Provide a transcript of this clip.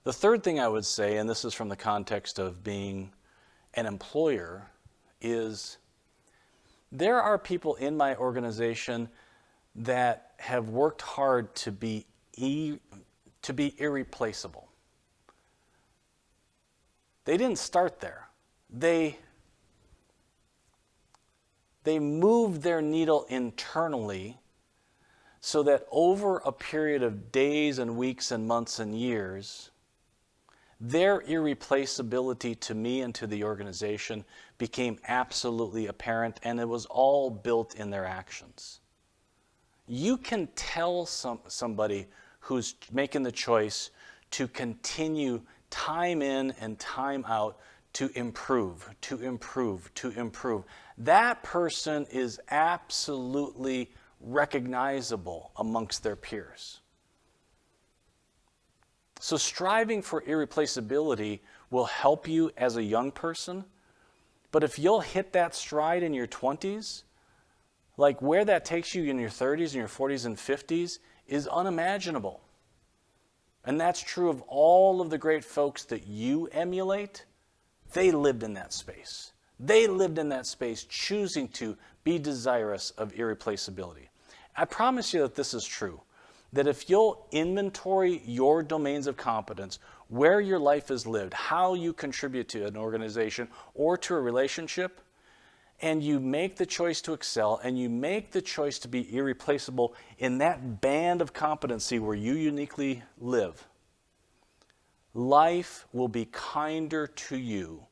The third thing I would say, and this is from the context of being an employer, is there are people in my organization that have worked hard to be irreplaceable. They didn't start there. They moved their needle internally so that over a period of days and weeks and months and years, their irreplaceability to me and to the organization became absolutely apparent, and it was all built in their actions. You can tell somebody who's making the choice to continue time in and time out to improve, to improve, to improve. That person is absolutely recognizable amongst their peers. So striving for irreplaceability will help you as a young person, but if you'll hit that stride in your 20s, like where that takes you in your 30s and your 40s and 50s is unimaginable. And that's true of all of the great folks that you emulate. They lived in that space. They lived in that space choosing to be desirous of irreplaceability. I promise you that this is true. That if you'll inventory your domains of competence, where your life is lived, how you contribute to an organization or to a relationship, and you make the choice to excel, and you make the choice to be irreplaceable in that band of competency where you uniquely live, life will be kinder to you